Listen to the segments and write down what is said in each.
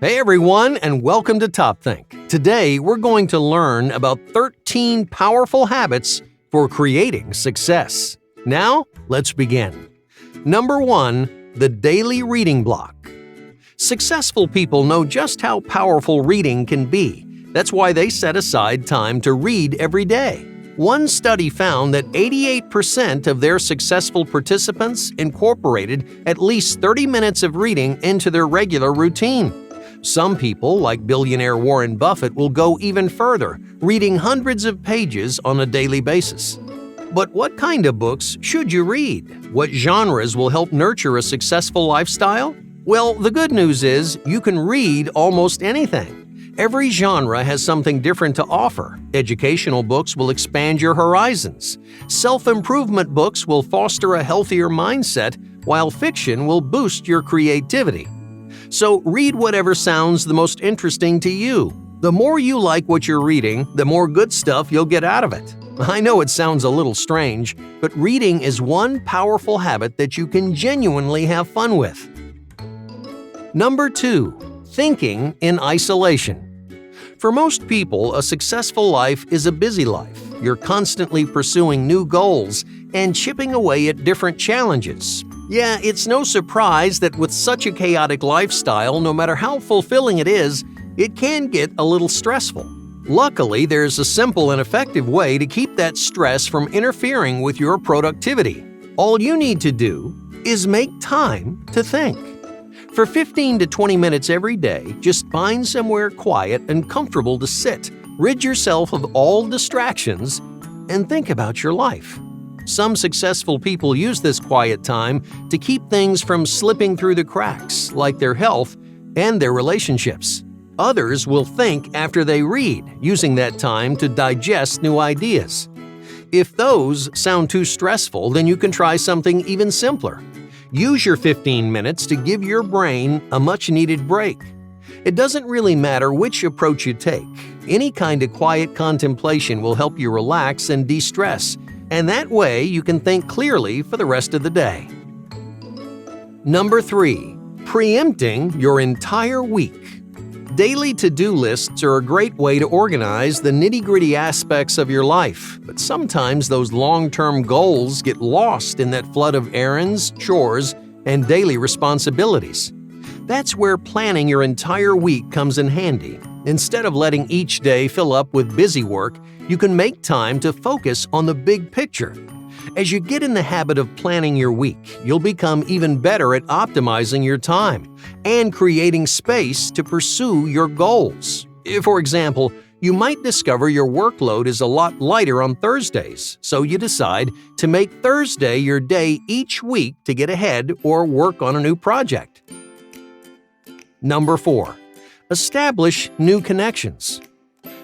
Hey everyone, and welcome to Top Think. Today we're going to learn about 13 powerful habits for creating success. Now, let's begin. Number 1, the daily reading block. Successful people know just how powerful reading can be. That's why they set aside time to read every day. One study found that 88% of their successful participants incorporated at least 30 minutes of reading into their regular routine. Some people, like billionaire Warren Buffett, will go even further, reading hundreds of pages on a daily basis. But what kind of books should you read? What genres will help nurture a successful lifestyle? Well, the good news is you can read almost anything. Every genre has something different to offer. Educational books will expand your horizons. Self-improvement books will foster a healthier mindset, while fiction will boost your creativity. So read whatever sounds the most interesting to you. The more you like what you're reading, the more good stuff you'll get out of it. I know it sounds a little strange, but reading is one powerful habit that you can genuinely have fun with. Number 2, thinking in isolation. For most people, a successful life is a busy life. You're constantly pursuing new goals and chipping away at different challenges. Yeah, it's no surprise that with such a chaotic lifestyle, no matter how fulfilling it is, it can get a little stressful. Luckily, there's a simple and effective way to keep that stress from interfering with your productivity. All you need to do is make time to think. For 15 to 20 minutes every day, just find somewhere quiet and comfortable to sit, rid yourself of all distractions, and think about your life. Some successful people use this quiet time to keep things from slipping through the cracks, like their health and their relationships. Others will think after they read, using that time to digest new ideas. If those sound too stressful, then you can try something even simpler. Use your 15 minutes to give your brain a much-needed break. It doesn't really matter which approach you take. Any kind of quiet contemplation will help you relax and de-stress, and that way you can think clearly for the rest of the day. Number 3, preempting your entire week. Daily to-do lists are a great way to organize the nitty-gritty aspects of your life, but sometimes those long-term goals get lost in that flood of errands, chores, and daily responsibilities. That's where planning your entire week comes in handy. Instead of letting each day fill up with busy work, you can make time to focus on the big picture. As you get in the habit of planning your week, you'll become even better at optimizing your time and creating space to pursue your goals. For example, you might discover your workload is a lot lighter on Thursdays, so you decide to make Thursday your day each week to get ahead or work on a new project. Number 4, establish new connections.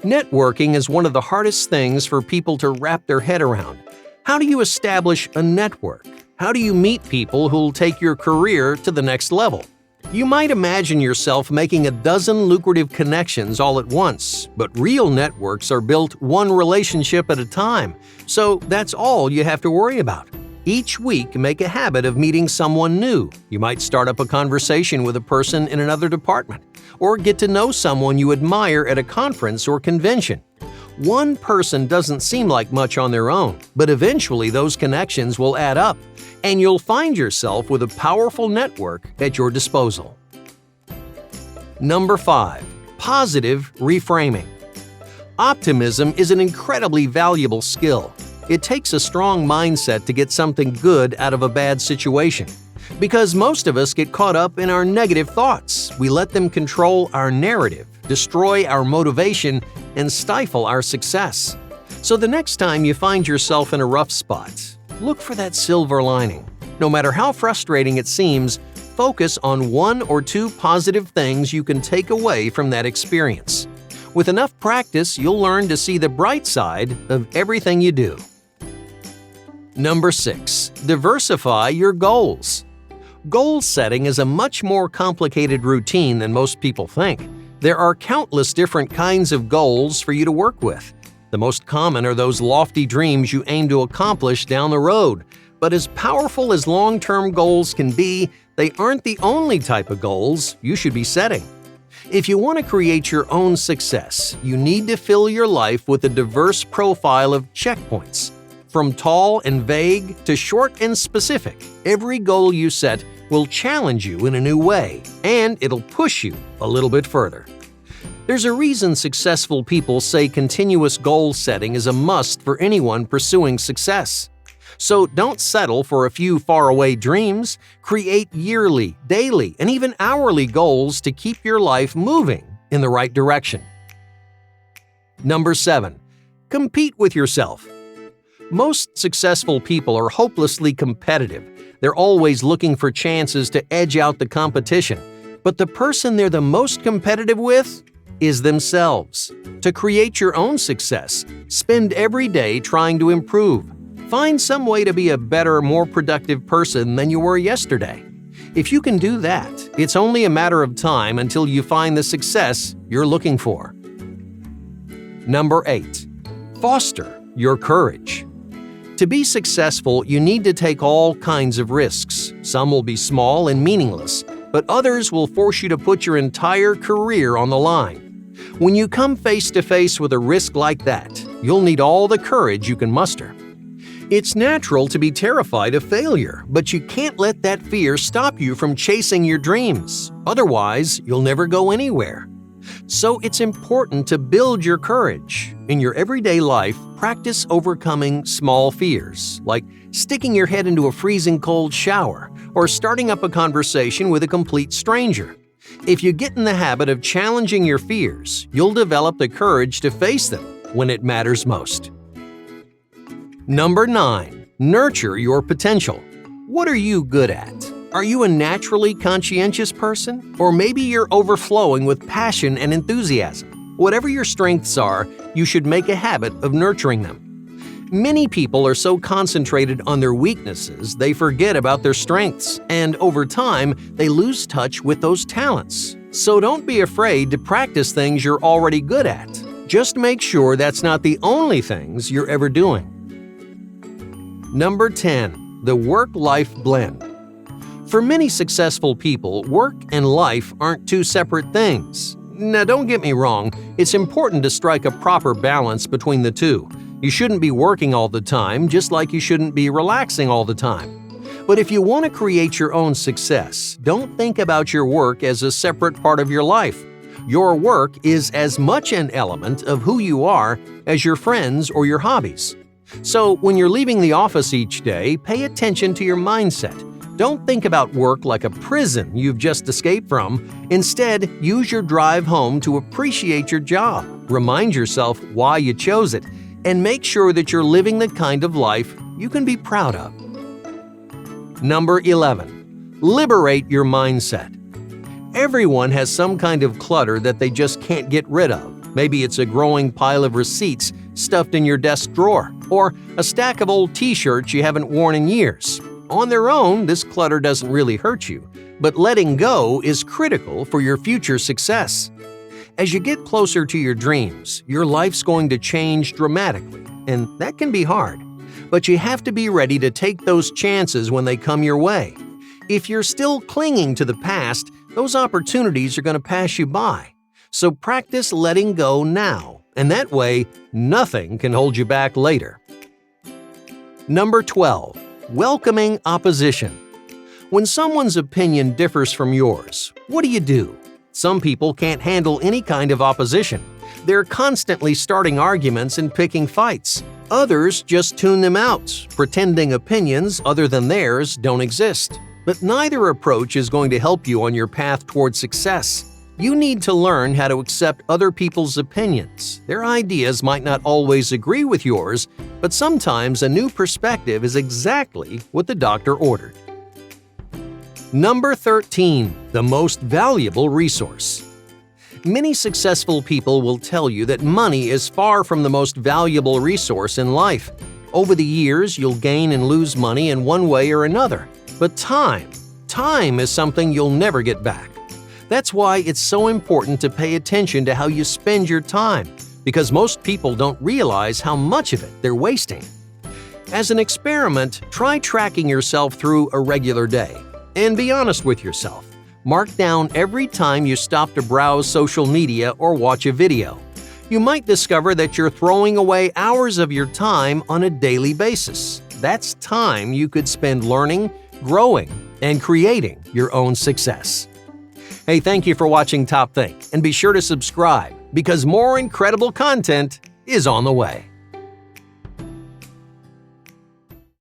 Networking is one of the hardest things for people to wrap their head around. How do you establish a network? How do you meet people who'll take your career to the next level? You might imagine yourself making a dozen lucrative connections all at once, but real networks are built one relationship at a time, so that's all you have to worry about. Each week, make a habit of meeting someone new. You might start up a conversation with a person in another department, or get to know someone you admire at a conference or convention. One person doesn't seem like much on their own, but eventually those connections will add up, and you'll find yourself with a powerful network at your disposal. Number 5, positive reframing. Optimism is an incredibly valuable skill. It takes a strong mindset to get something good out of a bad situation. Because most of us get caught up in our negative thoughts. We let them control our narrative, destroy our motivation, and stifle our success. So the next time you find yourself in a rough spot, look for that silver lining. No matter how frustrating it seems, focus on 1 or 2 positive things you can take away from that experience. With enough practice, you'll learn to see the bright side of everything you do. Number 6, diversify your goals. Goal setting is a much more complicated routine than most people think. There are countless different kinds of goals for you to work with. The most common are those lofty dreams you aim to accomplish down the road. But as powerful as long-term goals can be, they aren't the only type of goals you should be setting. If you want to create your own success, you need to fill your life with a diverse profile of checkpoints. From tall and vague to short and specific, every goal you set will challenge you in a new way, and it'll push you a little bit further. There's a reason successful people say continuous goal setting is a must for anyone pursuing success. So don't settle for a few faraway dreams. Create yearly, daily, and even hourly goals to keep your life moving in the right direction. Number 7. Compete with yourself. Most successful people are hopelessly competitive. They're always looking for chances to edge out the competition. But the person they're the most competitive with is themselves. To create your own success, spend every day trying to improve. Find some way to be a better, more productive person than you were yesterday. If you can do that, it's only a matter of time until you find the success you're looking for. Number 8. Foster your courage. To be successful, you need to take all kinds of risks. Some will be small and meaningless, but others will force you to put your entire career on the line. When you come face to face with a risk like that, you'll need all the courage you can muster. It's natural to be terrified of failure, but you can't let that fear stop you from chasing your dreams. Otherwise, you'll never go anywhere. So it's important to build your courage. In your everyday life, practice overcoming small fears, like sticking your head into a freezing cold shower or starting up a conversation with a complete stranger. If you get in the habit of challenging your fears, you'll develop the courage to face them when it matters most. Number 9. Nurture your potential. What are you good at? Are you a naturally conscientious person? Or maybe you're overflowing with passion and enthusiasm? Whatever your strengths are, you should make a habit of nurturing them. Many people are so concentrated on their weaknesses they forget about their strengths, and over time, they lose touch with those talents. So don't be afraid to practice things you're already good at. Just make sure that's not the only things you're ever doing. Number 10. The work-life blend. For many successful people, work and life aren't two separate things. Now, don't get me wrong, it's important to strike a proper balance between the two. You shouldn't be working all the time, just like you shouldn't be relaxing all the time. But if you want to create your own success, don't think about your work as a separate part of your life. Your work is as much an element of who you are as your friends or your hobbies. So when you're leaving the office each day, pay attention to your mindset. Don't think about work like a prison you've just escaped from. Instead, use your drive home to appreciate your job. Remind yourself why you chose it, and make sure that you're living the kind of life you can be proud of. Number 11. Liberate your mindset. Everyone has some kind of clutter that they just can't get rid of. Maybe it's a growing pile of receipts stuffed in your desk drawer, or a stack of old t-shirts you haven't worn in years. On their own, this clutter doesn't really hurt you, but letting go is critical for your future success. As you get closer to your dreams, your life's going to change dramatically, and that can be hard. But you have to be ready to take those chances when they come your way. If you're still clinging to the past, those opportunities are going to pass you by. So practice letting go now, and that way, nothing can hold you back later. Number 12. Welcoming opposition. When someone's opinion differs from yours, what do? Some people can't handle any kind of opposition. They're constantly starting arguments and picking fights. Others just tune them out, pretending opinions other than theirs don't exist. But neither approach is going to help you on your path toward success. You need to learn how to accept other people's opinions. Their ideas might not always agree with yours, but sometimes a new perspective is exactly what the doctor ordered. Number 13. The most valuable resource. Many successful people will tell you that money is far from the most valuable resource in life. Over the years, you'll gain and lose money in one way or another. But time is something you'll never get back. That's why it's so important to pay attention to how you spend your time, because most people don't realize how much of it they're wasting. As an experiment, try tracking yourself through a regular day. And be honest with yourself. Mark down every time you stop to browse social media or watch a video. You might discover that you're throwing away hours of your time on a daily basis. That's time you could spend learning, growing, and creating your own success. Hey, thank you for watching Top Think, and be sure to subscribe because more incredible content is on the way.